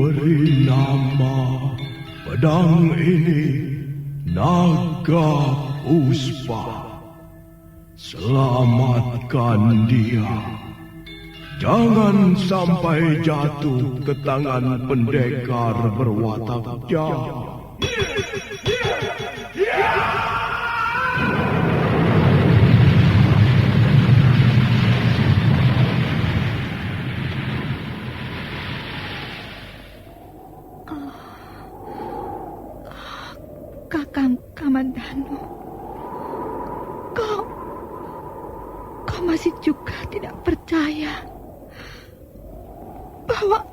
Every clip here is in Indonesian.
beri nama pedang ini Naga Puspa. Selamatkan dia. Jangan sampai jatuh ke tangan pendekar berwatak jahat. Kakang Kamandanu, kau masih juga tidak percaya bahwa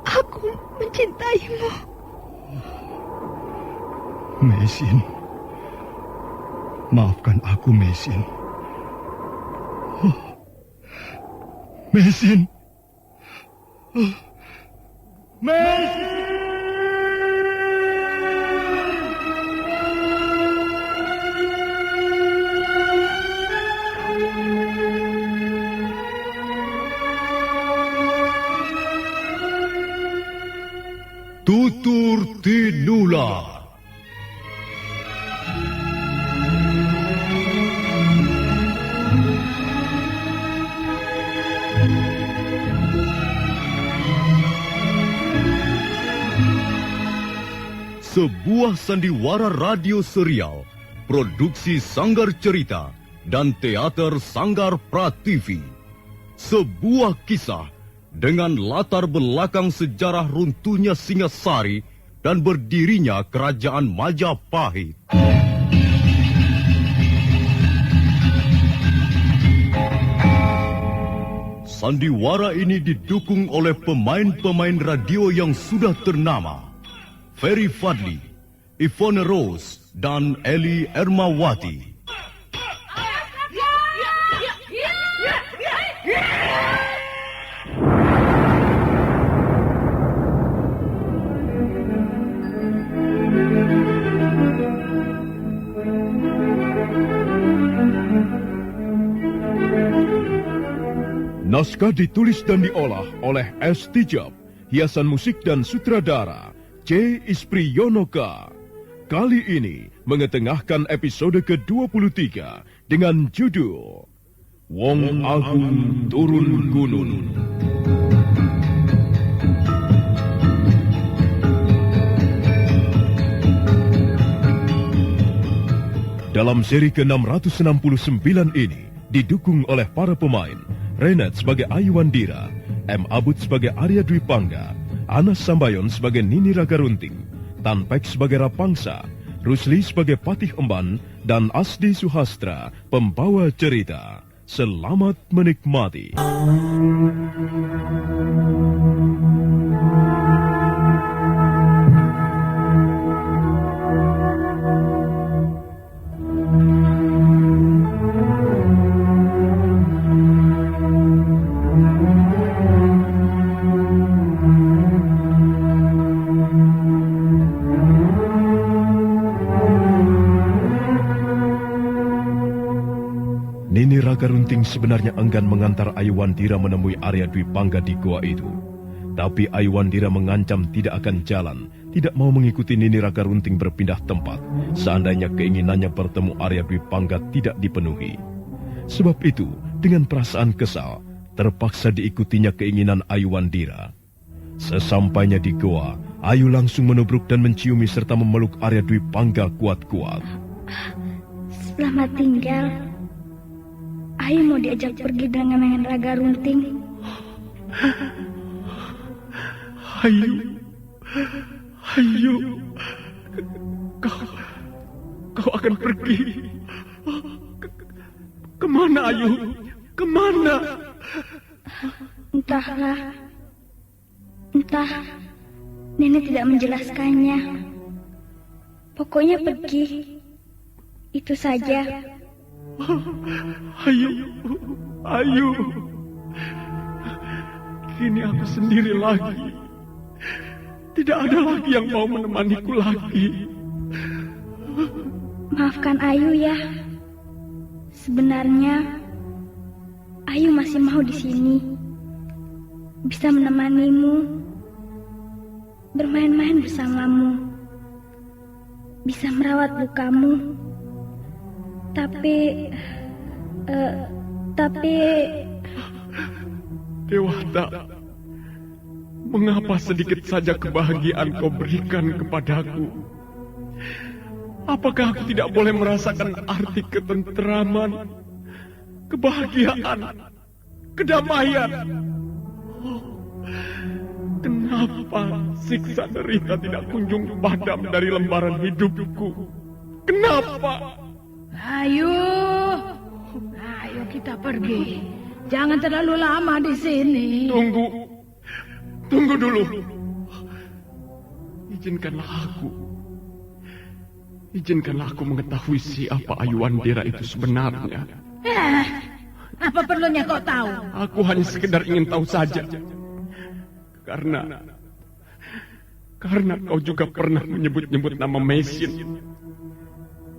aku mencintaimu. Mesin, maafkan aku, Mesin. Mesin. Mesin. Tutur Tinula. Sebuah sandiwara radio serial, produksi Sanggar Cerita dan teater Sanggar Prativi. Sebuah kisah dengan latar belakang sejarah runtuhnya Singasari dan berdirinya Kerajaan Majapahit. Sandiwara ini didukung oleh pemain-pemain radio yang sudah ternama. Ferry Fadli, Ivone Rose, dan Eli Ermawati. Naskah ditulis dan diolah oleh S. Tijab, hiasan musik dan sutradara C. Ispriyonoka. Kali ini mengetengahkan episode ke-23 dengan judul Wong Agung Turun Gunung. Dalam seri ke-669 ini didukung oleh para pemain Renet sebagai Ayuandira, M. Abud sebagai Arya Dwi Pangga, Anas Sambayon sebagai Nini Ragarunting, Tanpek sebagai Rapangsa, Rusli sebagai Patih Emban, dan Asdi Suhastra, pembawa cerita. Selamat menikmati. Nini Ragarunting sebenarnya enggan mengantar Ayuandira menemui Arya Dwi Pangga di goa itu. Tapi Ayuandira mengancam tidak akan jalan, tidak mau mengikuti Nini Ragarunting berpindah tempat, seandainya keinginannya bertemu Arya Dwi Pangga tidak dipenuhi. Sebab itu, dengan perasaan kesal, terpaksa diikutinya keinginan Ayuandira. Sesampainya di goa, Ayu langsung menubruk dan menciumi serta memeluk Arya Dwi Pangga kuat-kuat. Selamat tinggal. Ayu mau diajak pergi dengan Ragarunting. Ayu, kau akan pergi. Kemana, Ayu? Kemana? Entah, Nenek tidak menjelaskannya. Pokoknya pergi, itu saja. Ayu, kini aku sendiri lagi. Tidak ada lagi yang mau menemaniku lagi. Maafkan Ayu ya. Sebenarnya Ayu masih mau di sini. bisa menemanimu, bermain-main bersamamu, bisa merawat lukamu. Tapi Dewata, mengapa sedikit saja kebahagiaan kau berikan kepadaku? Apakah aku tidak boleh merasakan arti ketenteraman, kebahagiaan, kedamaian? Oh, kenapa siksa derita tidak kunjung padam dari lembaran hidupku? Kenapa? Ayo kita pergi. Jangan terlalu lama di sini. Tunggu dulu. Izinkanlah aku mengetahui siapa Ayuandira itu sebenarnya. Apa perlunya kau tahu? Aku hanya sekedar ingin tahu saja. Karena kau juga pernah menyebut-nyebut nama Meisin.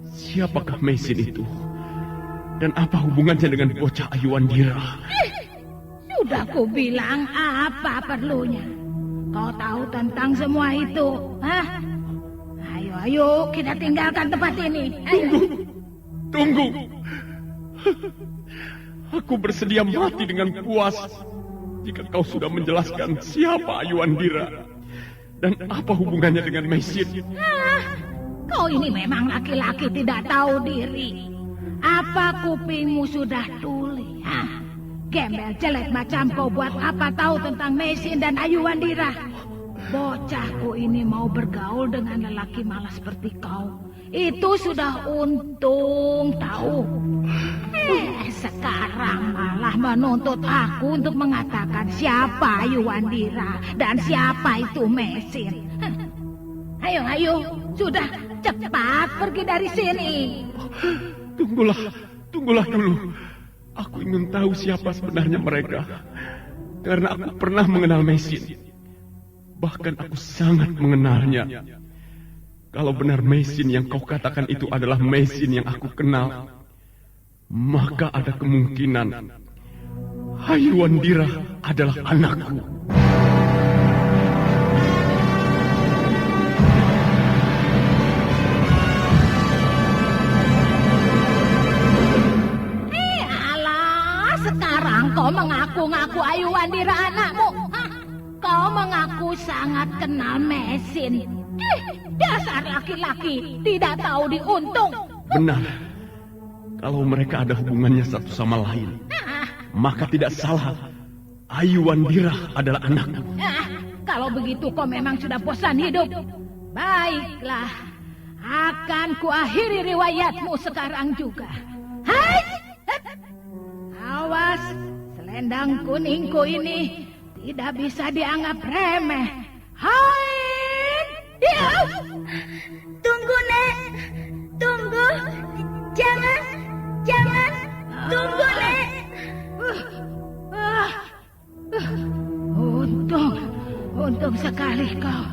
Siapakah Meisin itu? Dan apa hubungannya dengan bocah Ayuandira? Sudah ku bilang apa perlunya. Kau tahu tentang semua itu, hah? Ayo, kita tinggalkan tempat ini. Tunggu. Aku bersedia mati dengan puas jika kau sudah menjelaskan siapa Ayuandira dan apa hubungannya dengan Meisin. Kau ini memang laki-laki tidak tahu diri. Apa kupingmu sudah tuli? Gembel jelek macam kau buat apa tahu tentang Meisin dan Ayuandira? Bocahku ini mau bergaul dengan lelaki malas seperti kau. Itu sudah untung tahu. Sekarang malah menuntut aku untuk mengatakan siapa Ayuandira dan siapa itu Meisin. Ayo, sudah cepat pergi dari sini. Tunggulah dulu. Aku ingin tahu siapa sebenarnya mereka. Karena aku pernah mengenal Meisin. Bahkan aku sangat mengenalnya. Kalau benar Meisin yang kau katakan itu adalah Meisin yang aku kenal, maka ada kemungkinan Ayuandira adalah anakku. Kau mengaku-ngaku Ayuandira anakmu. Kau mengaku sangat kenal Meisin. Dasar laki-laki tidak tahu diuntung. Benar. Kalau mereka ada hubungannya satu sama lain, maka tidak salah. Ayuandira adalah anakku. Kalau begitu kau memang sudah bosan hidup. Baiklah, akan kuakhiri riwayatmu sekarang juga. Hai! Awas, selendang kuningku ini tidak bisa dianggap remeh. Hai! Tunggu, Nek. Tunggu. Jangan. Tunggu, Nek. Untung sekali kau.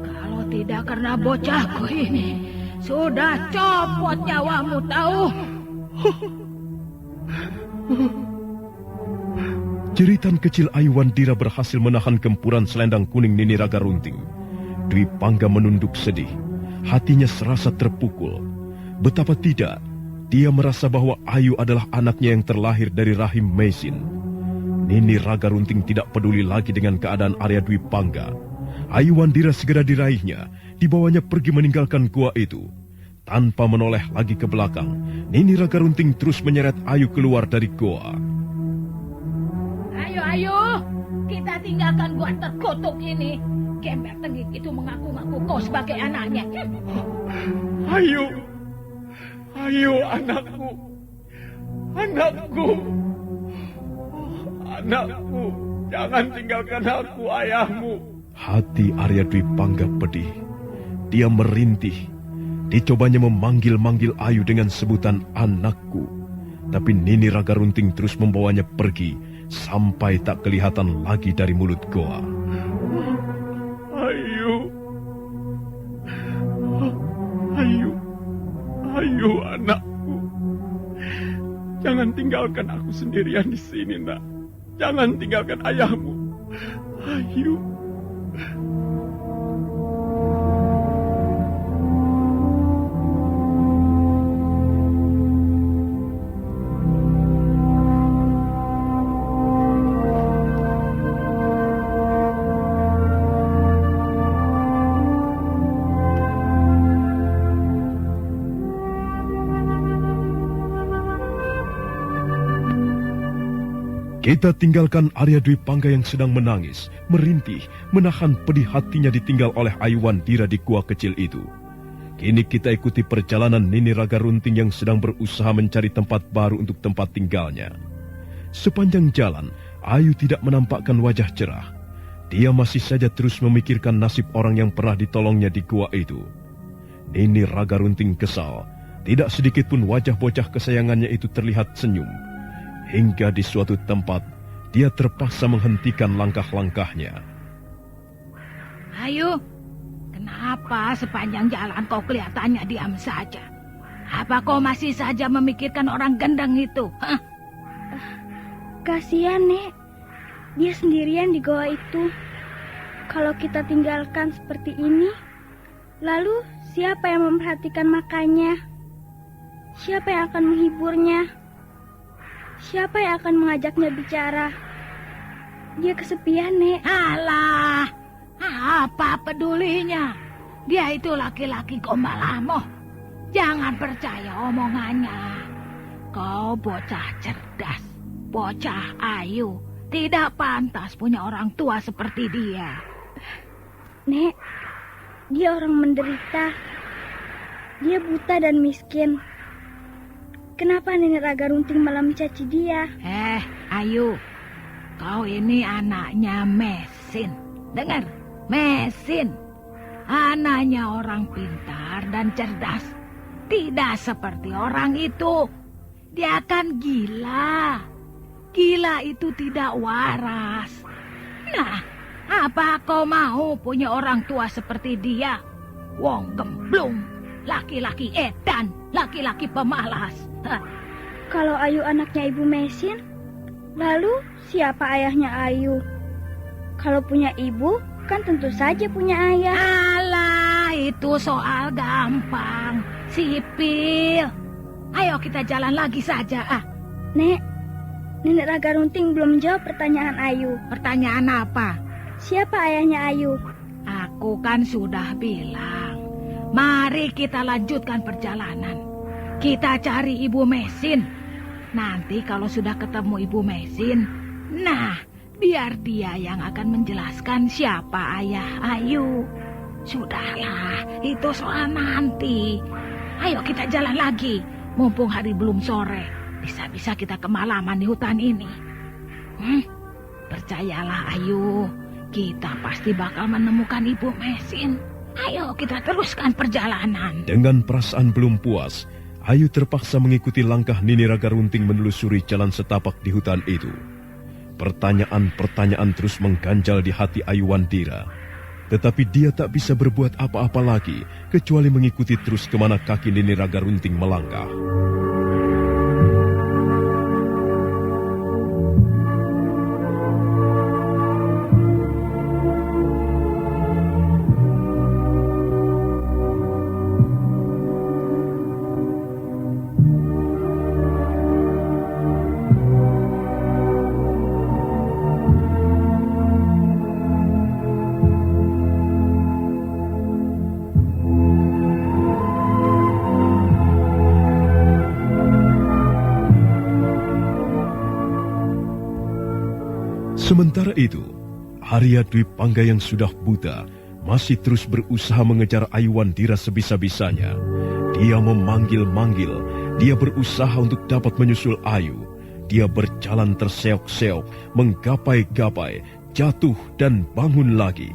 Kalau tidak karena bocahku ini, sudah copot nyawamu tahu. Jeritan kecil Ayuandira berhasil menahan gempuran selendang kuning Nini Raga Runting. Dwi Pangga menunduk sedih. Hatinya serasa terpukul. Betapa tidak, dia merasa bahwa Ayu adalah anaknya yang terlahir dari rahim Meisin. Nini Raga Runting tidak peduli lagi dengan keadaan Arya Dwi Pangga. Ayuandira segera diraihnya, dibawanya pergi meninggalkan gua itu. Tanpa menoleh lagi ke belakang, Nini Raga Runting terus menyeret Ayu keluar dari goa. Ayo, kita tinggalkan gua terkutuk ini. Gembel tengik itu mengaku-ngaku kau sebagai anaknya. Ayu, anakku. Anakku, jangan tinggalkan aku, ayahmu. Hati Arya Dwi Pangga pedih. Dia merintih. Dicobanya memanggil-manggil Ayu dengan sebutan anakku. Tapi Nini Raga Runting terus membawanya pergi sampai tak kelihatan lagi dari mulut goa. Ayu, anakku. Jangan tinggalkan aku sendirian di sini, Nak. Jangan tinggalkan ayahmu. Ayu. Kita tinggalkan Arya Dwi Pangga yang sedang menangis, merintih, menahan pedih hatinya ditinggal oleh Ayuan Dira di gua kecil itu. Kini kita ikuti perjalanan Nini Raga Runting yang sedang berusaha mencari tempat baru untuk tempat tinggalnya. Sepanjang jalan, Ayu tidak menampakkan wajah cerah. Dia masih saja terus memikirkan nasib orang yang pernah ditolongnya di gua itu. Nini Raga Runting kesal. Tidak sedikit pun wajah bocah kesayangannya itu terlihat senyum. Hingga di suatu tempat, dia terpaksa menghentikan langkah-langkahnya. Ayu, kenapa sepanjang jalan kau kelihatannya diam saja? Apa kau masih saja memikirkan orang gendeng itu? Hah? Kasihan, Nek. Dia sendirian di goa itu. Kalau kita tinggalkan seperti ini, lalu siapa yang memperhatikan makannya? Siapa yang akan menghiburnya? Siapa yang akan mengajaknya bicara? Dia kesepian, Nek. Alah, apa pedulinya? Dia itu laki-laki gombal amoh. Jangan percaya omongannya. Kau bocah cerdas, bocah ayu. Tidak pantas punya orang tua seperti dia. Nek, dia orang menderita. Dia buta dan miskin. Kenapa Nenek Raga Runting malah mencaci dia? Ayu, kau ini anaknya Mesin. Dengar, Mesin. Anaknya orang pintar dan cerdas. Tidak seperti orang itu. Dia kan gila. Gila itu tidak waras. Nah, apa kau mau punya orang tua seperti dia? Wong gemblung, laki-laki edan, laki-laki pemalas. Kalau Ayu anaknya Ibu Mesin, lalu siapa ayahnya Ayu? Kalau punya ibu, kan tentu saja punya ayah. Alah, itu soal gampang. Sipil. Ayo kita jalan lagi saja. Nek, Nenek Raga Runting belum menjawab pertanyaan Ayu. Pertanyaan apa? Siapa ayahnya Ayu? Aku kan sudah bilang. Mari kita lanjutkan perjalanan. Kita cari Ibu Mesin. Nanti kalau sudah ketemu Ibu Mesin, nah, biar dia yang akan menjelaskan siapa ayah Ayu. Sudahlah, itu soal nanti. Ayo kita jalan lagi, mumpung hari belum sore. Bisa-bisa kita kemalaman di hutan ini. Percayalah Ayu, kita pasti bakal menemukan Ibu Mesin. Ayo kita teruskan perjalanan. Dengan perasaan belum puas, Ayu terpaksa mengikuti langkah Nini Raga Runting menelusuri jalan setapak di hutan itu. Pertanyaan-pertanyaan terus mengganjal di hati Ayuan Dira. Tetapi dia tak bisa berbuat apa-apa lagi, kecuali mengikuti terus kemana kaki Nini Raga Runting melangkah. Sementara itu, Arya Dwi Pangga yang sudah buta masih terus berusaha mengejar Ayuan Dira sebisa-bisanya. Dia memanggil-manggil, dia berusaha untuk dapat menyusul Ayu. Dia berjalan terseok-seok, menggapai-gapai, jatuh dan bangun lagi.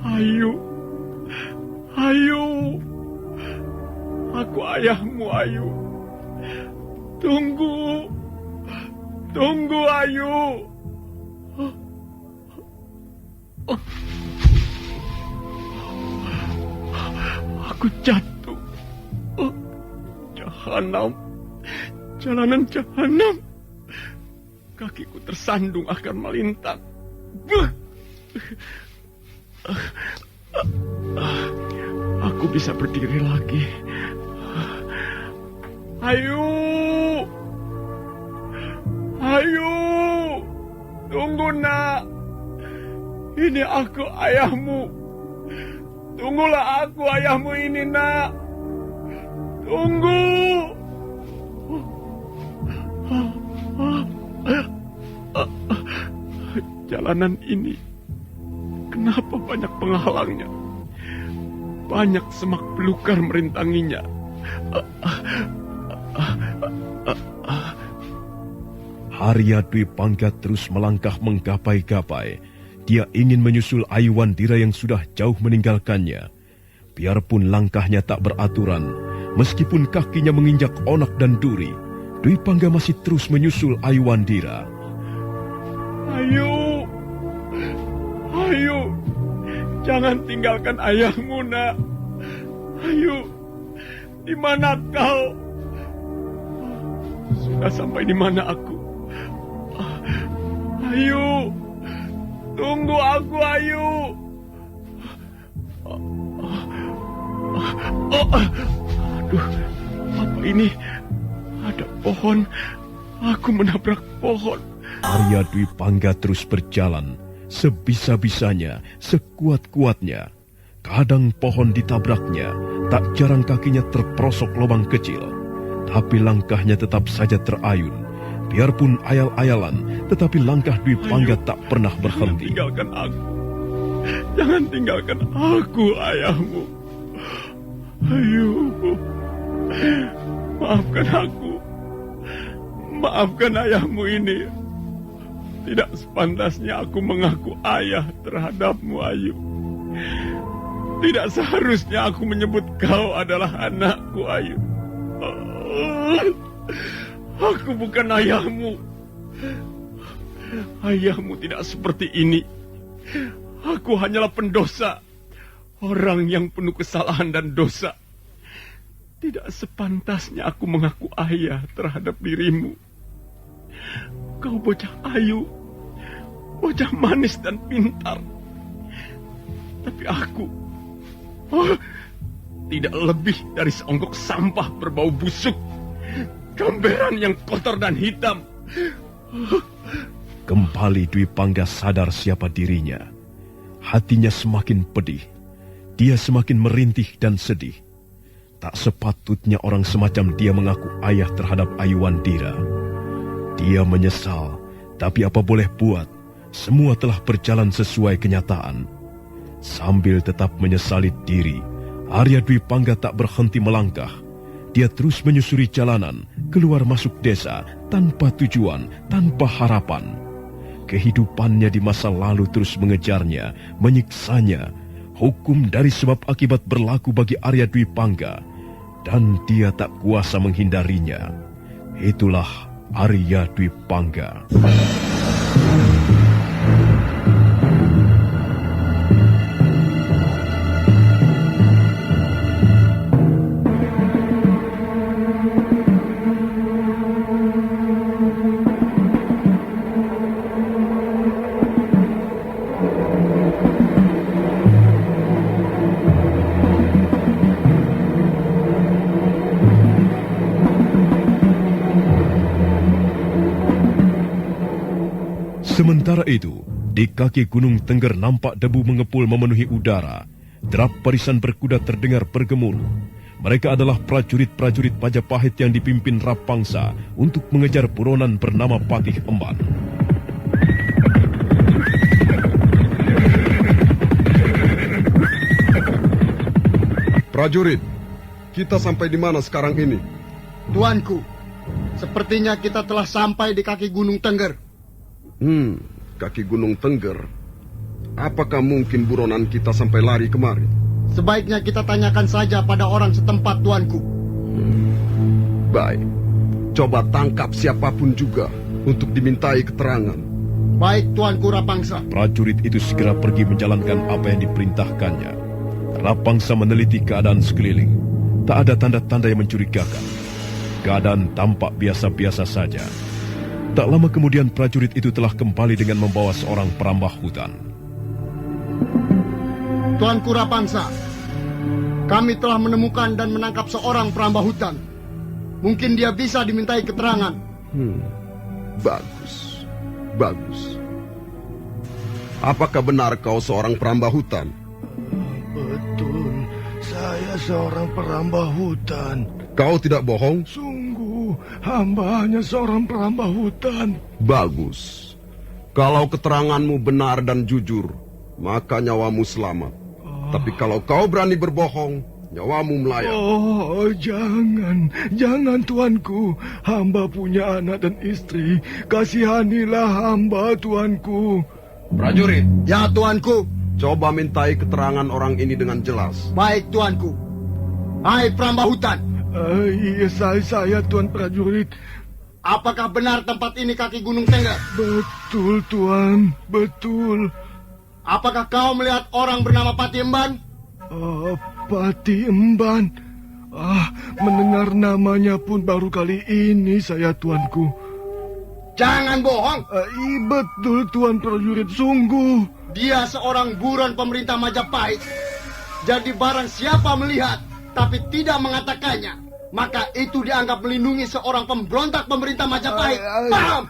Ayu, Ayu, aku ayahmu Ayu. Tunggu, tunggu Ayu. Aku jatuh. Jahanam, jalanan jahanam. Kakiku tersandung akan melintang. Buh! Aku bisa berdiri lagi. Ayo! Ayo! Tunggu, nak. Ini aku, ayahmu. Tunggulah aku, ayahmu ini, nak. Tunggu! Jalanan ini, kenapa banyak penghalangnya? Banyak semak belukar merintanginya. Arya Dwi Pangga terus melangkah menggapai-gapai. Dia ingin menyusul Aiwandira yang sudah jauh meninggalkannya. Biarpun langkahnya tak beraturan, meskipun kakinya menginjak onak dan duri, Dwi Pangga masih terus menyusul Aiwandira. Ayo, ayo, jangan tinggalkan ayahmu, nak. Ayo, di mana kau? Sudah sampai di mana aku? Ayo, tunggu aku, ayo. Aduh, apa ini? Ada pohon. Aku menabrak pohon. Arya Dwi Pangga terus berjalan, sebisa-bisanya, sekuat-kuatnya. Kadang pohon ditabraknya, tak jarang kakinya terperosok lubang kecil. Tapi langkahnya tetap saja terayun. Biarpun ayal-ayalan, tetapi langkah Dwi Pangga tak pernah berhenti. Jangan tinggalkan aku. Jangan tinggalkan aku, ayahmu. Ayo, maafkan aku. Maafkan ayahmu ini. Tidak sepantasnya aku mengaku ayah terhadapmu, Ayu. Tidak seharusnya aku menyebut kau adalah anakku, Ayu. Aku bukan ayahmu. Ayahmu tidak seperti ini. Aku hanyalah pendosa. Orang yang penuh kesalahan dan dosa. Tidak sepantasnya aku mengaku ayah terhadap dirimu. Kau bocah ayu, bocah manis dan pintar. Tapi aku, tidak lebih dari seonggok sampah berbau busuk. Gambaran yang kotor dan hitam. Kembali Dwi Pangga sadar siapa dirinya. Hatinya semakin pedih. Dia semakin merintih dan sedih. Tak sepatutnya orang semacam dia mengaku ayah terhadap Aiwandira. Dia menyesal, tapi apa boleh buat, semua telah berjalan sesuai kenyataan. Sambil tetap menyesali diri, Arya Dwi Pangga tak berhenti melangkah. Dia terus menyusuri jalanan, keluar masuk desa, tanpa tujuan, tanpa harapan. Kehidupannya di masa lalu terus mengejarnya, menyiksanya. Hukum dari sebab akibat berlaku bagi Arya Dwi Pangga, dan dia tak kuasa menghindarinya. Itulah Arya Dwi Pangga. Sementara itu, di kaki Gunung Tengger nampak debu mengepul memenuhi udara. Derap barisan berkuda terdengar bergemuruh. Mereka adalah prajurit-prajurit Majapahit yang dipimpin Rapangsa untuk mengejar buronan bernama Patih Emban. Prajurit, kita sampai di mana sekarang ini? Tuanku, sepertinya kita telah sampai di kaki Gunung Tengger. Kaki Gunung Tengger. Apakah mungkin buronan kita sampai lari kemari? Sebaiknya kita tanyakan saja pada orang setempat, tuanku. Baik, coba tangkap siapapun juga untuk dimintai keterangan. Baik, tuanku Rapangsa. Prajurit itu segera pergi menjalankan apa yang diperintahkannya. Rapangsa meneliti keadaan sekeliling. Tak ada tanda-tanda yang mencurigakan. Keadaan tampak biasa-biasa saja. Tak lama kemudian prajurit itu telah kembali dengan membawa seorang perambah hutan. Tuanku Rapangsa, kami telah menemukan dan menangkap seorang perambah hutan. Mungkin dia bisa dimintai keterangan. Bagus, bagus. Apakah benar kau seorang perambah hutan? Betul, saya seorang perambah hutan. Kau tidak bohong? Sungguh, hamba hanya seorang perambah hutan. Bagus. Kalau keteranganmu benar dan jujur, maka nyawamu selamat. Tapi kalau kau berani berbohong, nyawamu melayang. Oh, jangan tuanku. Hamba punya anak dan istri. Kasihanilah hamba, tuanku. Prajurit, Ya, tuanku. coba mintai keterangan orang ini dengan jelas. Baik, tuanku. Hai perambah hutan, Iya, saya tuan prajurit. apakah benar tempat ini kaki Gunung Tengger? Betul, tuan. Betul. Apakah kau melihat orang bernama Pati Emban? Pati Emban. Mendengar namanya pun baru kali ini saya, tuanku. Jangan bohong. Betul, tuan prajurit, sungguh. Dia seorang buron pemerintah Majapahit. Jadi barang siapa melihat tapi tidak mengatakannya, maka itu dianggap melindungi seorang pemberontak pemerintah Majapahit. Paham?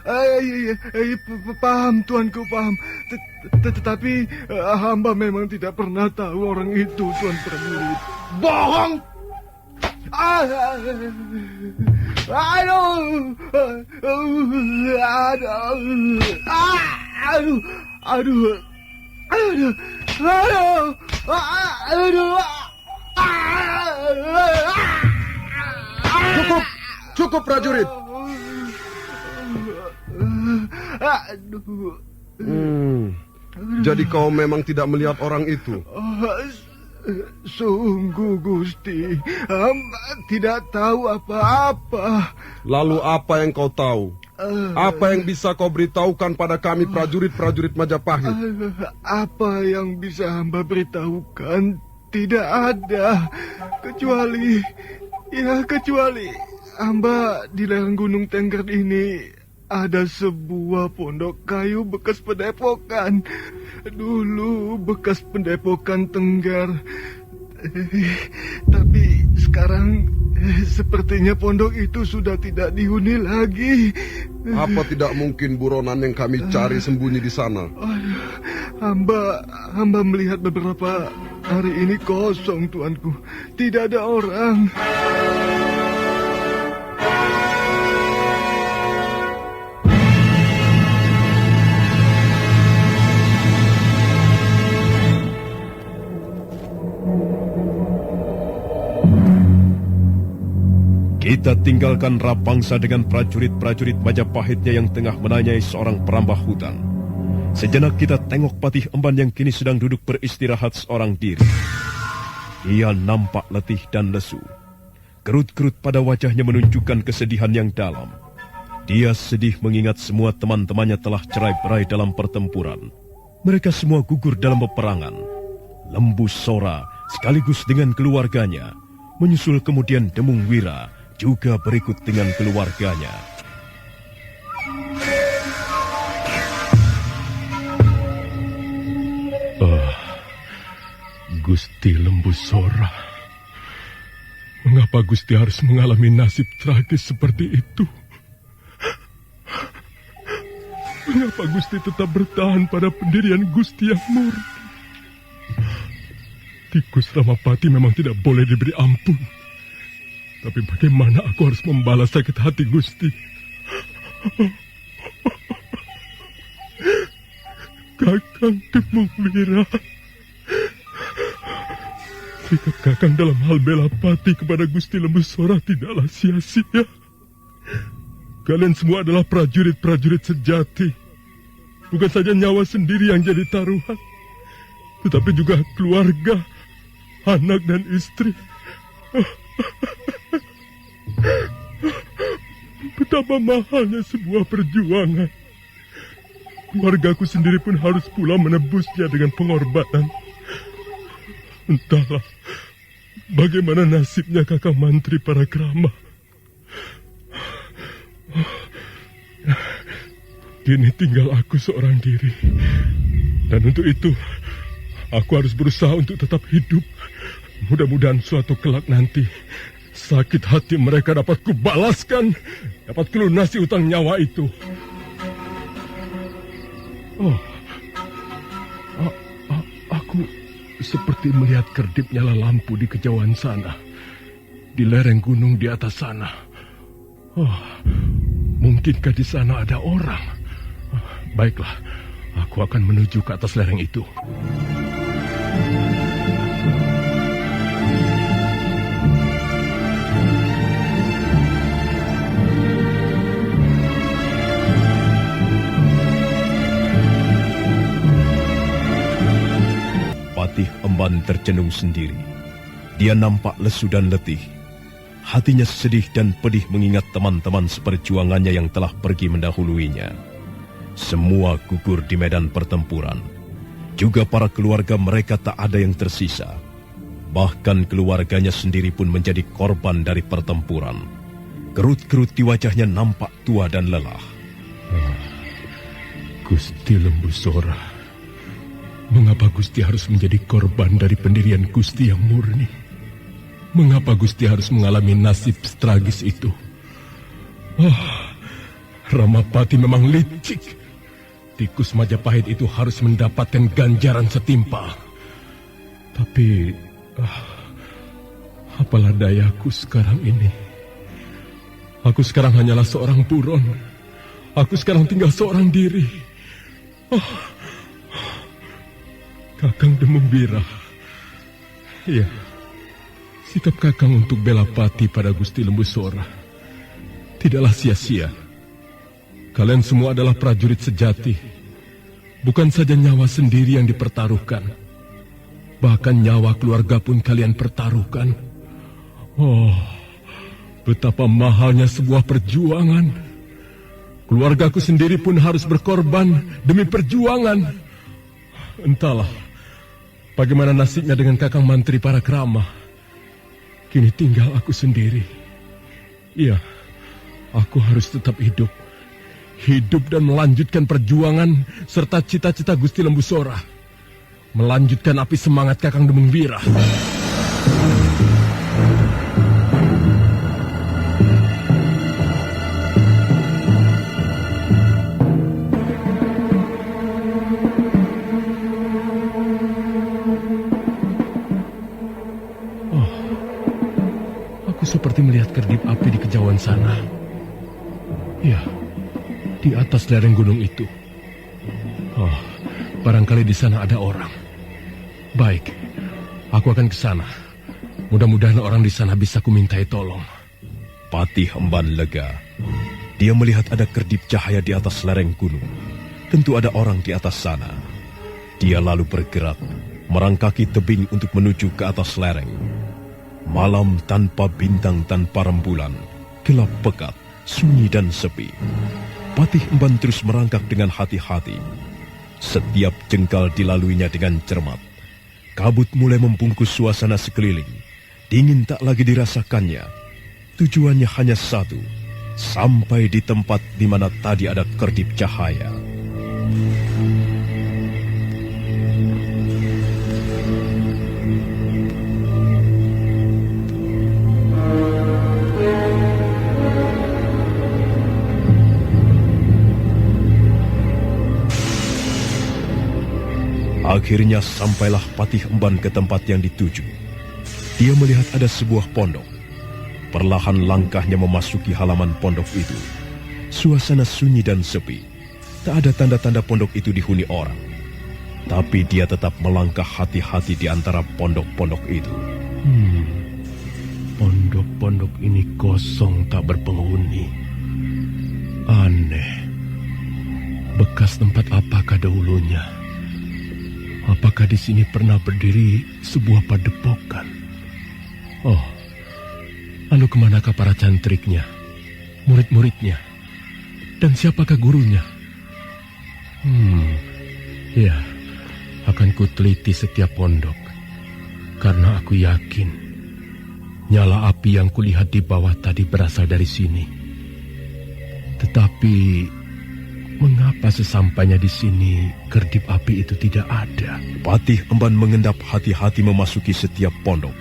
Paham, tuanku, paham. Tetapi hamba memang tidak pernah tahu orang itu, tuan prajurit. Bohong. Cukup prajurit. Jadi kau memang tidak melihat orang itu? Sungguh, Gusti, hamba tidak tahu apa-apa. Lalu apa yang kau tahu? Apa yang bisa kau beritahukan pada kami prajurit-prajurit Majapahit? Apa yang bisa hamba beritahukan tidak ada. Kecuali hamba di lereng Gunung Tengger ini ada sebuah pondok kayu bekas pendepokan. Dulu bekas pendepokan Tengger. Tapi sekarang sepertinya pondok itu sudah tidak dihuni lagi. Apa tidak mungkin buronan yang kami cari sembunyi di sana? Hamba melihat beberapa hari ini kosong, tuanku. Tidak ada orang. Kita tinggalkan Rapangsa dengan prajurit-prajurit Majapahitnya yang tengah menanyai seorang perambah hutan. Sejenak kita tengok Patih Emban yang kini sedang duduk beristirahat seorang diri. Ia nampak letih dan lesu. Kerut-kerut pada wajahnya menunjukkan kesedihan yang dalam. Dia sedih mengingat semua teman-temannya telah cerai-berai dalam pertempuran. Mereka semua gugur dalam peperangan. Lembu Sora sekaligus dengan keluarganya. Menyusul kemudian Demung Wira juga berikut dengan keluarganya. Gusti Lembu Sora. Mengapa Gusti harus mengalami nasib tragis seperti itu? Mengapa Gusti tetap bertahan pada pendirian Gusti yang murni? Tikus Ramapati memang tidak boleh diberi ampun. Tapi bagaimana aku harus membalas sakit hati Gusti? Kakang Demung Wira. Sikap Kakang dalam hal bela pati kepada Gusti Lembu Sora tidaklah sia-sia. Kalian semua adalah prajurit-prajurit sejati. Bukan saja nyawa sendiri yang jadi taruhan, tetapi juga keluarga, anak dan istri. Betapa mahalnya sebuah perjuangan. Keluargaku sendiri pun harus pula menebusnya dengan pengorbanan. Entahlah bagaimana nasibnya Kakang Mantri Parakrama. Kini tinggal aku seorang diri. Dan untuk itu, aku harus berusaha untuk tetap hidup. Mudah-mudahan suatu kelak nanti, sakit hati mereka dapat kubalaskan, dapat kulunasi utang nyawa itu. Aku seperti melihat kedip nyala lampu di kejauhan sana, di lereng gunung di atas sana. Mungkinkah di sana ada orang? Baiklah, aku akan menuju ke atas lereng itu. Patih Emban tercenung sendiri. Dia nampak lesu dan letih. Hatinya sedih dan pedih mengingat teman-teman seperjuangannya yang telah pergi mendahuluinya. Semua gugur di medan pertempuran. Juga para keluarga mereka tak ada yang tersisa. Bahkan keluarganya sendiri pun menjadi korban dari pertempuran. Kerut-kerut di wajahnya nampak tua dan lelah. Gusti Lembusora, mengapa Gusti harus menjadi korban dari pendirian Gusti yang murni? Mengapa Gusti harus mengalami nasib tragis itu? Ramapati memang licik. Tikus Majapahit itu harus mendapatkan ganjaran setimpal. Tapi, apalah dayaku sekarang ini? Aku sekarang hanyalah seorang buron. Aku sekarang tinggal seorang diri. Kakang Demembira. Ya, sikap Kakang untuk bela pati pada Gusti Lembusora tidaklah sia-sia. Kalian semua adalah prajurit sejati. Bukan saja nyawa sendiri yang dipertaruhkan, bahkan nyawa keluarga pun kalian pertaruhkan. Betapa mahalnya sebuah perjuangan. Keluargaku sendiri pun harus berkorban demi perjuangan. Entahlah, bagaimana nasibnya dengan Kakang Mantri Parakrama. Kini tinggal aku sendiri. Iya, aku harus tetap hidup. Hidup dan melanjutkan perjuangan serta cita-cita Gusti Lembusora. Melanjutkan api semangat Kakang Demembira. Aku seperti melihat kedip api di kejauhan sana. Ya, di atas lereng gunung itu. Barangkali di sana ada orang. Baik, aku akan ke sana. Mudah-mudahan orang di sana bisa kumintai tolong. Patih Emban lega. Dia melihat ada kedip cahaya di atas lereng gunung. Tentu ada orang di atas sana. Dia lalu bergerak, merangkaki tebing untuk menuju ke atas lereng. Malam tanpa bintang, tanpa rembulan, gelap pekat, sunyi dan sepi. Patih Emban terus merangkak dengan hati-hati. Setiap jengkal dilaluinya dengan cermat. Kabut mulai membungkus suasana sekeliling. Dingin tak lagi dirasakannya. Tujuannya hanya satu, sampai di tempat di mana tadi ada kedip cahaya. Akhirnya sampailah Patih Emban ke tempat yang dituju. Dia melihat ada sebuah pondok. Perlahan langkahnya memasuki halaman pondok itu. Suasana sunyi dan sepi. Tak ada tanda-tanda pondok itu dihuni orang. Tapi dia tetap melangkah hati-hati di antara pondok-pondok itu. Pondok-pondok ini kosong tak berpenghuni. Aneh. Bekas tempat apakah dahulunya? Apakah di sini pernah berdiri sebuah padepokan? Lalu kemanakah para cantriknya, murid-muridnya, dan siapakah gurunya? Ya, akan kuteliti setiap pondok, karena aku yakin nyala api yang kulihat di bawah tadi berasal dari sini. Tetapi Mengapa sesampainya di sini kerdip api itu tidak ada? Patih Emban mengendap hati-hati memasuki setiap pondok.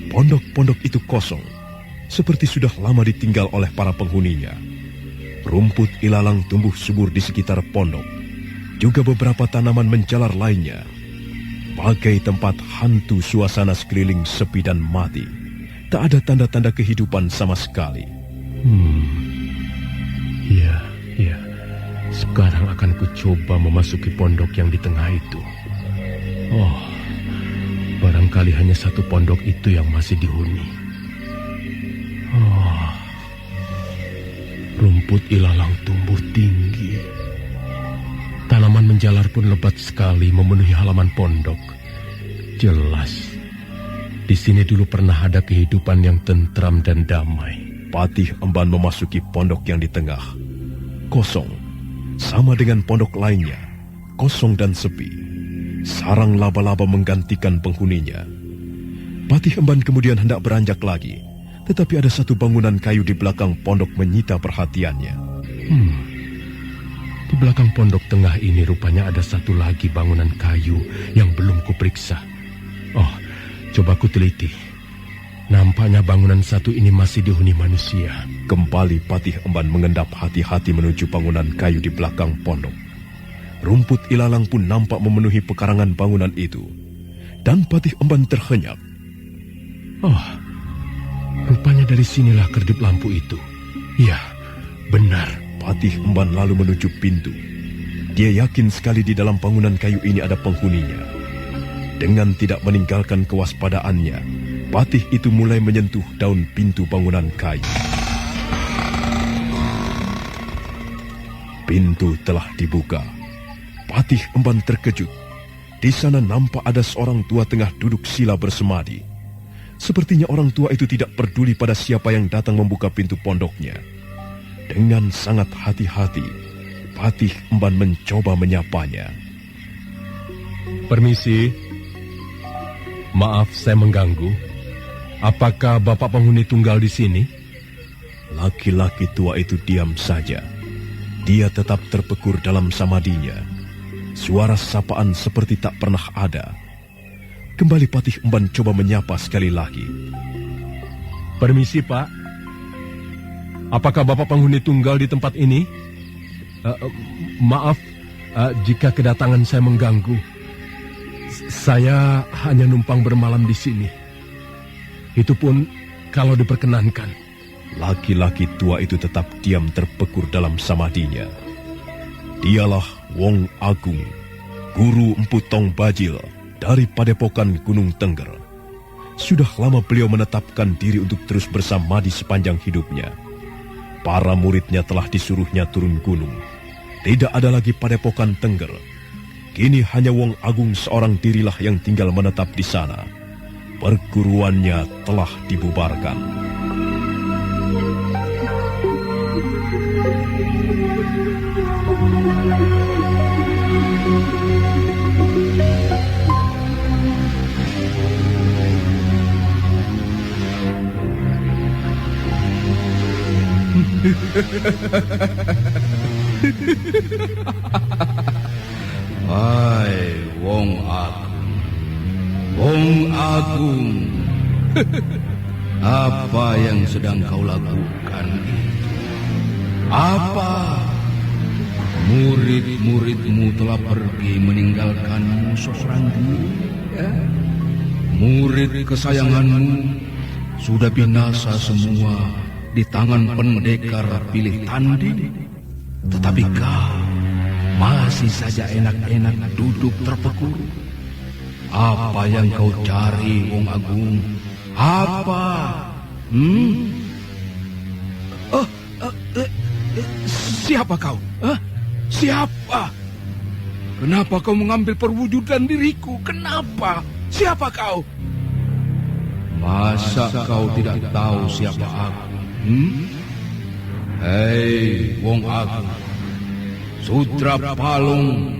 Pondok-pondok itu kosong, seperti sudah lama ditinggal oleh para penghuninya. Rumput ilalang tumbuh subur di sekitar pondok. Juga beberapa tanaman menjalar lainnya. Bagai tempat hantu, suasana sekeliling sepi dan mati. Tak ada tanda-tanda kehidupan sama sekali. Ya. Sekarang akan kucoba memasuki pondok yang di tengah itu. Oh, barangkali hanya satu pondok itu yang masih dihuni. Oh, rumput ilalang tumbuh tinggi. Tanaman menjalar pun lebat sekali memenuhi halaman pondok. Jelas, di sini dulu pernah ada kehidupan yang tentram dan damai. Patih Emban memasuki pondok yang di tengah. Kosong. Sama dengan pondok lainnya, kosong dan sepi. Sarang laba-laba menggantikan penghuninya. Patih Emban kemudian hendak beranjak lagi, tetapi ada satu bangunan kayu di belakang pondok menyita perhatiannya. Di belakang pondok tengah ini rupanya ada satu lagi bangunan kayu yang belum kuperiksa. Oh, coba ku teliti. Nampaknya bangunan satu ini masih dihuni manusia. Kembali Patih Emban mengendap hati-hati menuju bangunan kayu di belakang pondok. Rumput ilalang pun nampak memenuhi pekarangan bangunan itu. Dan Patih Emban terhenyak. Oh, rupanya dari sinilah kerdip lampu itu. Ya, benar. Patih Emban lalu menuju pintu. Dia yakin sekali di dalam bangunan kayu ini ada penghuninya. Dengan tidak meninggalkan kewaspadaannya, Patih itu mulai menyentuh daun pintu bangunan kayu. Pintu telah dibuka. Patih Emban terkejut. Di sana nampak ada seorang tua tengah duduk sila bersemadi. Sepertinya orang tua itu tidak peduli pada siapa yang datang membuka pintu pondoknya. Dengan sangat hati-hati, Patih Emban mencoba menyapanya. Permisi. Maaf saya mengganggu. Apakah Bapak penghuni tunggal di sini? Laki-laki tua itu diam saja. Dia tetap terpekur dalam samadinya. Suara sapaan seperti tak pernah ada. Kembali Patih Emban coba menyapa sekali lagi. Permisi, Pak. Apakah Bapak penghuni tunggal di tempat ini? Maaf jika kedatangan saya mengganggu. Saya hanya numpang bermalam di sini. Itu pun kalau diperkenankan. Laki-laki tua itu tetap diam terpekur dalam samadinya. Dialah Wong Agung, guru Empu Tong Bajil dari Padepokan Gunung Tengger. Sudah lama beliau menetapkan diri untuk terus bersamadi sepanjang hidupnya. Para muridnya telah disuruhnya turun gunung. Tidak ada lagi Padepokan Tengger. Kini hanya Wong Agung seorang dirilah yang tinggal menetap di sana. Perguruannya telah dibubarkan. Hai Wong Agung, Wong Agung, apa yang sedang kau lakukan itu? Apa? Murid-muridmu telah pergi meninggalkanmu seorang diri. Ya? Murid kesayanganmu sudah binasa semua di tangan pendekar pilih tanding. Tetapi kau masih saja enak-enak duduk terpekur. Apa yang kau cari, Wong Agung? Apa? Siapa kau? Siapa? Kenapa kau mengambil perwujudan diriku? Kenapa? Siapa kau? Masa kau tidak tahu siapa aku? Hei, Wong Agung, Sutra Palung,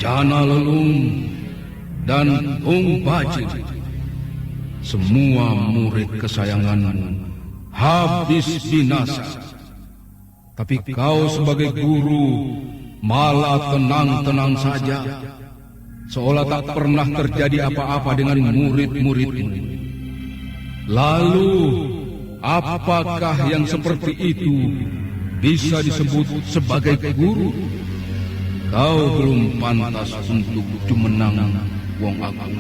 Jana Lelung, dan Tung Bajil. Semua murid kesayanganmu habis binasa. Tapi kau sebagai guru malah tenang-tenang saja, seolah tak pernah terjadi apa-apa dengan murid-muridmu. Lalu, apakah yang seperti itu bisa disebut sebagai guru? Kau belum pantas untuk jumenang wong agung.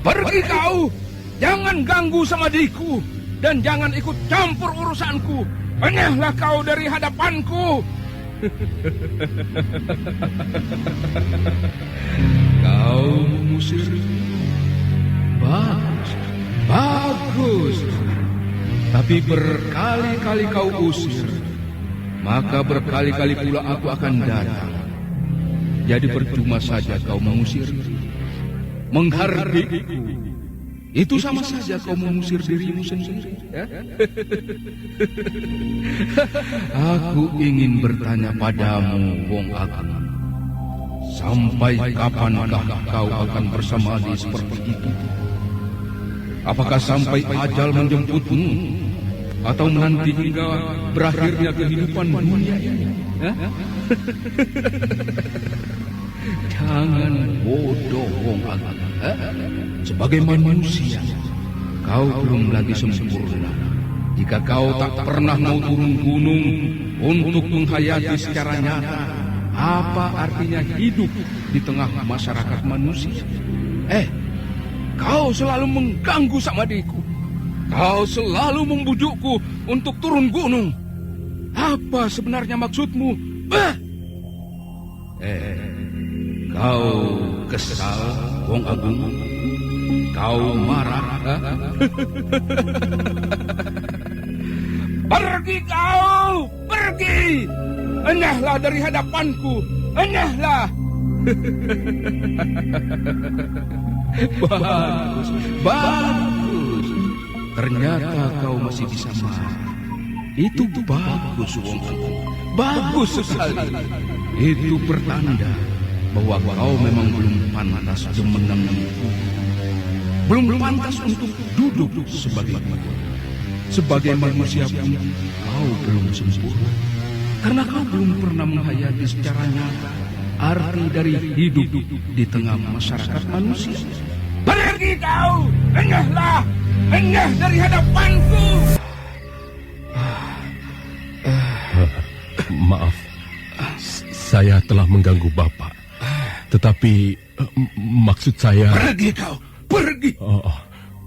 Pergi kau, jangan ganggu sama diriku, dan jangan ikut campur urusanku. Enyahlah kau dari hadapanku. Kau mengusir. Bagus, bagus. Tapi berkali-kali kau usir, maka berkali-kali pula aku akan datang. Jadi percuma saja kau mengusir. Menghardiku, itu sama saja kau mengusir dirimu sendiri. Ya? Aku ingin bertanya padamu, Wong Agung. Sampai kapankah kau akan bersamadi seperti itu? Apakah sampai ajal menjemputmu? Atau menanti hingga berakhirnya kehidupan dunia ini? Jangan bodoh, Wong Agung. Sebagai manusia, kau belum lagi sempurna. Jika kau tak pernah mau turun gunung untuk menghayati secara nyata, apa artinya hidup di tengah masyarakat manusia? Kau selalu mengganggu sama diriku. Kau selalu membujukku untuk turun gunung. Apa sebenarnya maksudmu? Kau kesal, Wong Agung? Kau marah? Pergi kau! Pergi! Enyahlah dari hadapanku! Enyahlah! Bagus, bagus. Ternyata kau masih bisa marah. Itu bagus, Wong Agung. Bagus sekali. Itu pertanda bahwa kau memang belum pantas menangku. Belum pantas untuk duduk sebagai guru. Sebagai manusia pun kau belum sempurna. Karena kau belum pernah menghayati secara nyata arti dari hidup di tengah masyarakat manusia. Pergi kau! Enyahlah! Enyah dari hadapanku! Maaf, saya telah mengganggu Bapak. Tetapi maksud saya... Pergi kau! Pergi!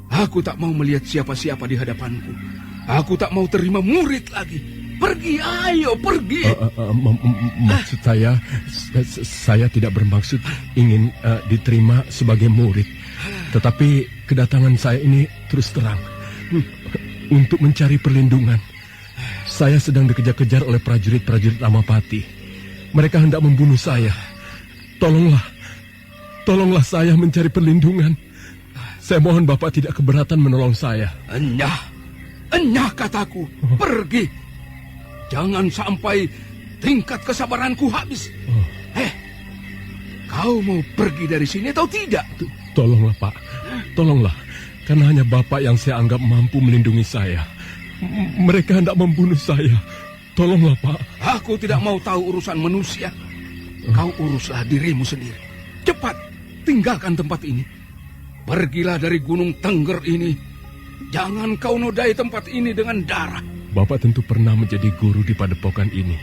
Aku tak mau melihat siapa-siapa di hadapanku. Aku tak mau terima murid lagi. Pergi, ayo, pergi! Maksud saya tidak bermaksud ingin diterima sebagai murid. Tetapi kedatangan saya ini terus terang untuk mencari perlindungan. Saya sedang dikejar-kejar oleh prajurit-prajurit Ramapati. Mereka hendak membunuh saya. Tolonglah saya mencari perlindungan. Saya mohon Bapak tidak keberatan menolong saya. Enyah kataku, pergi. Jangan sampai tingkat kesabaranku habis. Kau mau pergi dari sini atau tidak? Tolonglah Pak, tolonglah. Karena hanya Bapak yang saya anggap mampu melindungi saya. Mereka hendak membunuh saya. Tolonglah Pak. Aku tidak mau tahu urusan manusia. Kau uruslah dirimu sendiri. Cepat, tinggalkan tempat ini. Pergilah dari Gunung Tengger ini. Jangan kau nodai tempat ini dengan darah. Bapak tentu pernah menjadi guru di padepokan ini.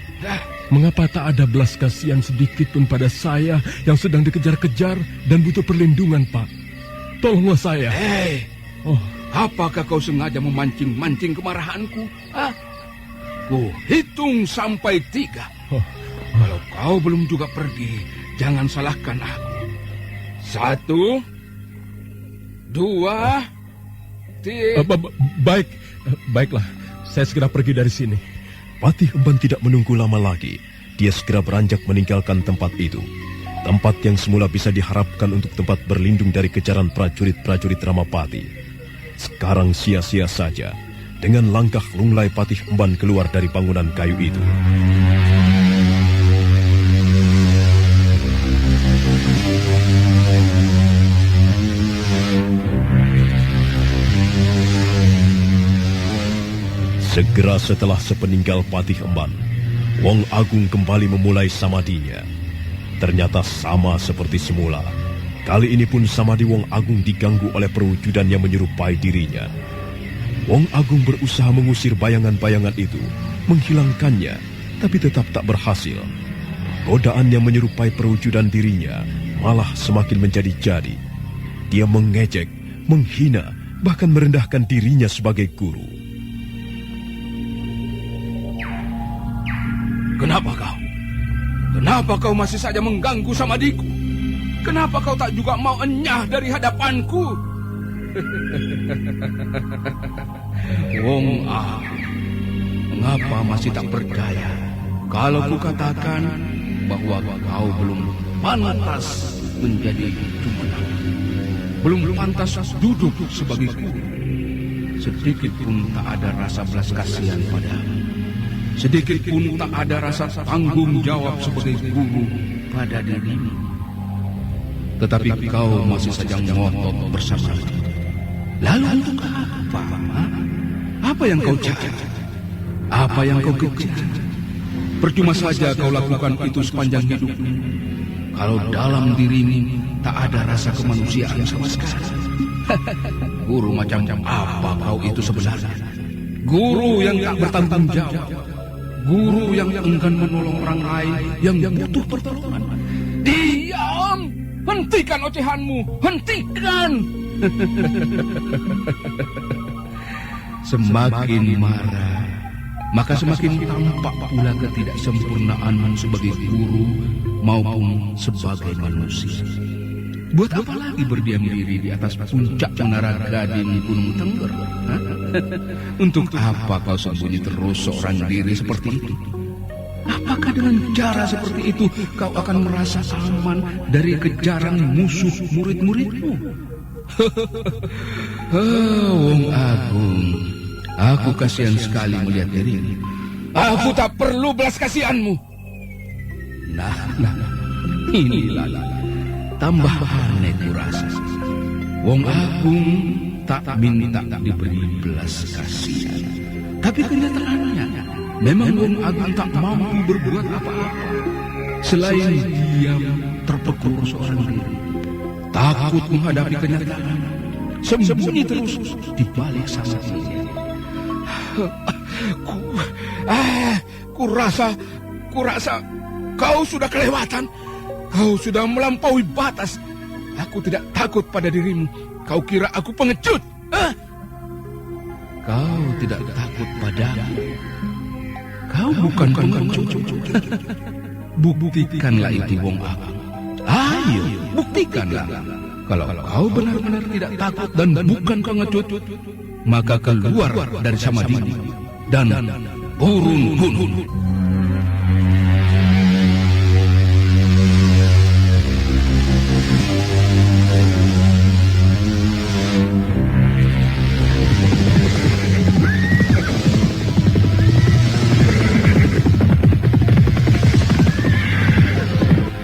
Mengapa tak ada belas kasihan sedikit pun pada saya yang sedang dikejar-kejar dan butuh perlindungan, Pak? Tolonglah saya. Apakah kau sengaja memancing-mancing kemarahanku? Ku hitung sampai 3. Kalau kau belum juga pergi, jangan salahkan aku. 1, 2, 3. Baiklah. Saya segera pergi dari sini. Patih Emban tidak menunggu lama lagi. Dia segera beranjak meninggalkan tempat itu. Tempat yang semula bisa diharapkan untuk tempat berlindung dari kejaran prajurit-prajurit Ramapati. Sekarang sia-sia saja. Dengan langkah lunglai Patih Emban keluar dari bangunan kayu itu. Segera setelah sepeninggal Patih Emban, Wong Agung kembali memulai samadinya. Ternyata sama seperti semula. Kali ini pun samadi Wong Agung diganggu oleh perwujudan yang menyerupai dirinya. Wong Agung berusaha mengusir bayangan-bayangan itu, menghilangkannya, tapi tetap tak berhasil. Godaan yang menyerupai perwujudan dirinya malah semakin menjadi-jadi. Dia mengejek, menghina, bahkan merendahkan dirinya sebagai guru. Kenapa kau? Kenapa kau masih saja mengganggu samadiku? Kenapa kau tak juga mau enyah dari hadapanku? Wong Agung, mengapa masih tak percaya kalau kukatakan bahwa kau belum pantas menjadi jumenang, belum pantas duduk sebagai guru? Sedikit pun tak ada rasa belas kasihan padamu. Sedikit pun tak ada rasa tanggung jawab sebagai guru pada dirimu. Tetapi kau masih saja ngotot bersamaku. Lalu untuk apa? Apa yang kau cari? Apa yang kau kejar? Percuma saja kau lakukan itu sepanjang hidupmu. Kalau dalam dirimu tak ada rasa kemanusiaan sama sekali. Guru macam apa kau itu sebenarnya? Guru yang tak bertanggung jawab. Guru yang enggan menolong orang lain yang butuh pertolongan. Diam! Hentikan ocehanmu! Hentikan! Semakin marah, maka semakin tampak pula ketidaksempurnaanmu sebagai guru maupun sebagai manusia. Buat apa lagi berdiam diri di atas puncak menara Gading Gunung Tengger? Untuk apa kau sembunyi terus seorang diri seperti itu? Apakah dengan cara seperti itu kau akan merasa aman dari kejaran musuh murid-muridmu? Wong Agung, aku kasihan sekali melihat dirimu. Aku tak perlu belas kasihanmu. Nah, inilah tambah aneh kurasa. Wong Agung tak minta diberi belas kasihan. Tapi kenyataannya, memang Wong Agung tak mampu berbuat apa-apa. Selain diam terpekur seorang diri. Takut menghadapi kenyataan. Sembunyi terus di balik sana diri. Kurasa kau sudah kelewatan. Kau sudah melampaui batas. Aku tidak takut pada dirimu. Kau kira aku pengecut? Kau tidak takut padaku. Kau bukan pengecut. Buktikanlah itu, Wong Agung. Ayo, buktikanlah. Kalau kau benar-benar tidak takut dan bukan pengecut, maka keluar dari Samadhi dan turun gunung.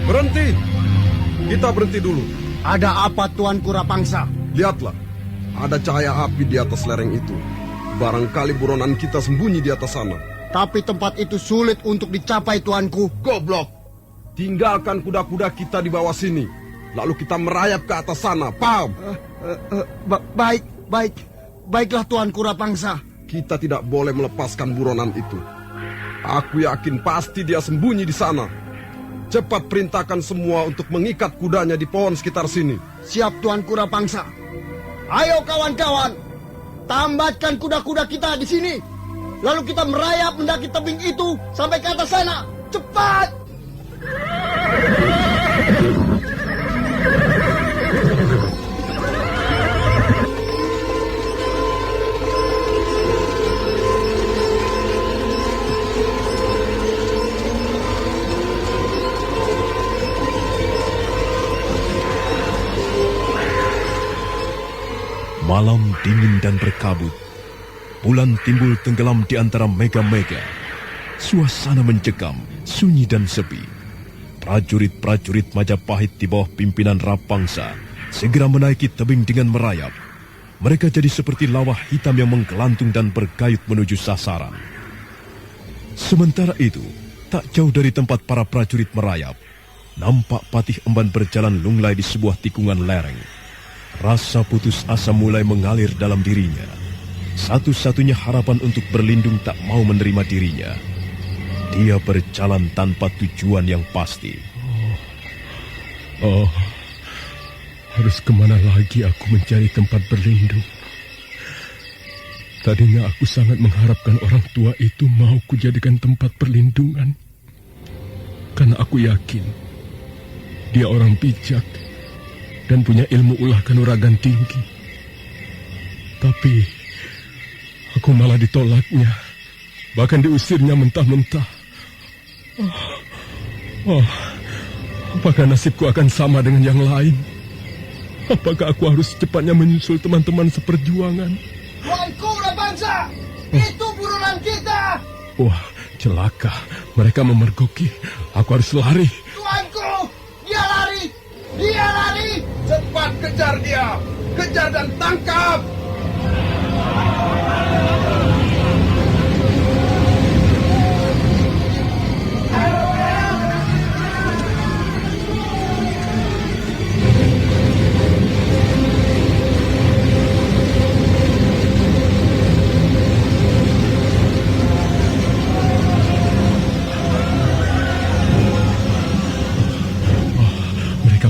Berhenti! Kita berhenti dulu. Ada apa Tuan Kurapangsa? Lihatlah, ada cahaya api di atas lereng itu. Barangkali buronan kita sembunyi di atas sana. Tapi tempat itu sulit untuk dicapai, Tuanku. Goblok! Tinggalkan kuda-kuda kita di bawah sini. Lalu kita merayap ke atas sana, paham? Baiklah Tuan Kurapangsa. Kita tidak boleh melepaskan buronan itu. Aku yakin pasti dia sembunyi di sana. Cepat perintahkan semua untuk mengikat kudanya di pohon sekitar sini. Siap Tuan Kurapangsa. Ayo kawan-kawan, tambatkan kuda-kuda kita di sini. Lalu kita merayap mendaki tebing itu sampai ke atas sana. Cepat! Malam dingin dan berkabut. Bulan timbul tenggelam di antara mega-mega. Suasana mencekam, sunyi dan sepi. Prajurit-prajurit Majapahit di bawah pimpinan Rapangsa segera menaiki tebing dengan merayap. Mereka jadi seperti lawah hitam yang menggelantung dan bergayut menuju sasaran. Sementara itu, tak jauh dari tempat para prajurit merayap, nampak Patih Emban berjalan lunglai di sebuah tikungan lereng. Rasa putus asa mulai mengalir dalam dirinya. Satu-satunya harapan untuk berlindung tak mau menerima dirinya. Dia berjalan tanpa tujuan yang pasti. Oh, harus kemana lagi aku mencari tempat berlindung? Tadinya aku sangat mengharapkan orang tua itu mau kujadikan tempat perlindungan. Karena aku yakin dia orang bijak dan punya ilmu ulah kanuragan tinggi. Tapi aku malah ditolaknya, bahkan diusirnya mentah-mentah. Apakah nasibku akan sama dengan yang lain? Apakah aku harus cepatnya menyusul teman-teman seperjuangan? Tuanku Rabangsa, itu buruan kita. Wah, celaka. Mereka memergoki. Aku harus lari. Tuanku, dia lari. Dia lari. Cepat kejar dia. Kejar dan tangkap.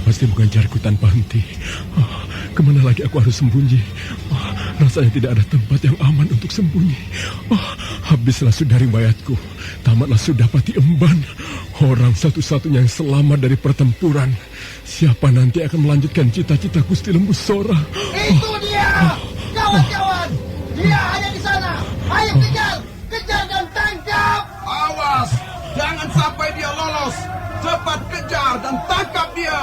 Pasti mengejarku tanpa henti. Kemana lagi aku harus sembunyi? Rasanya tidak ada tempat yang aman untuk sembunyi. Habislah sudah riwayatku. Tamatlah sudah Patih Emban. Orang satu-satunya yang selamat dari pertempuran. Siapa nanti akan melanjutkan cita-cita Gusti Lembu Sora? Itu dia! Kawan-kawan! Dia ada di sana! Ayo kejar! Kejar dan tangkap! Awas! Jangan sampai dia lolos! Cepat kejar dan tangkap dia!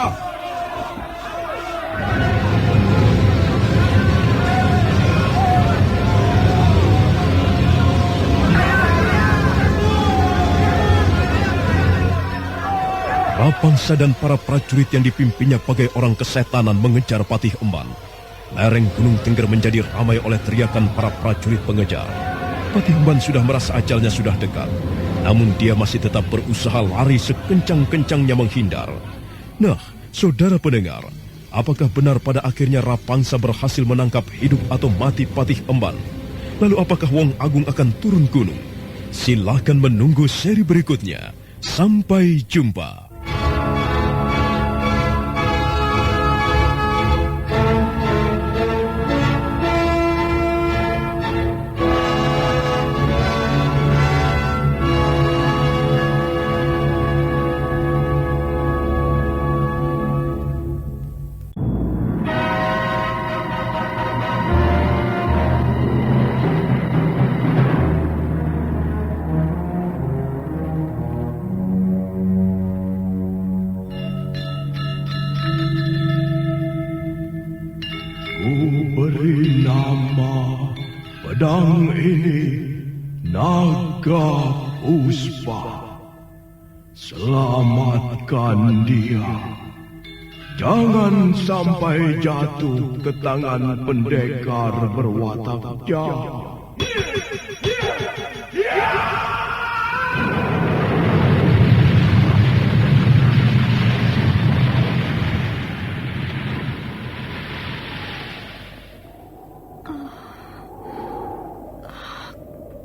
Rapangsa dan para prajurit yang dipimpinnya bagai orang kesetanan mengejar Patih Emban. Lereng Gunung Tengger menjadi ramai oleh teriakan para prajurit pengejar. Patih Emban sudah merasa ajalnya sudah dekat. Namun dia masih tetap berusaha lari sekencang-kencangnya menghindar. Nah, saudara pendengar, apakah benar pada akhirnya Rapangsa berhasil menangkap hidup atau mati Patih Emban? Lalu apakah Wong Agung akan turun gunung? Silakan menunggu seri berikutnya. Sampai jumpa. Beri nama pedang ini Naga Puspa. Selamatkan dia. Jangan sampai jatuh ke tangan pendekar berwatak jahat.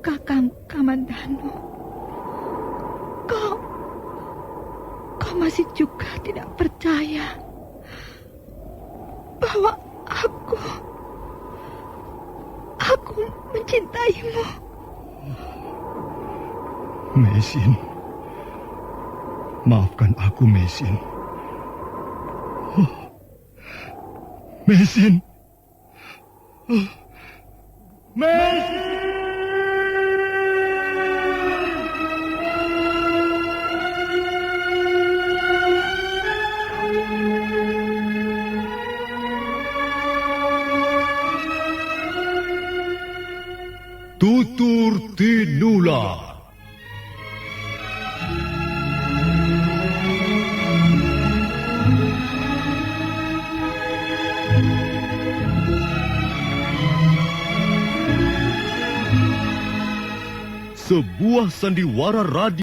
Kakang Kamandanu, kau masih juga tidak percaya bahwa aku mencintaimu. Mesin, maafkan aku, Mesin. Mesin. Mesin. Tutur Tinula. sebuah sandiwara radio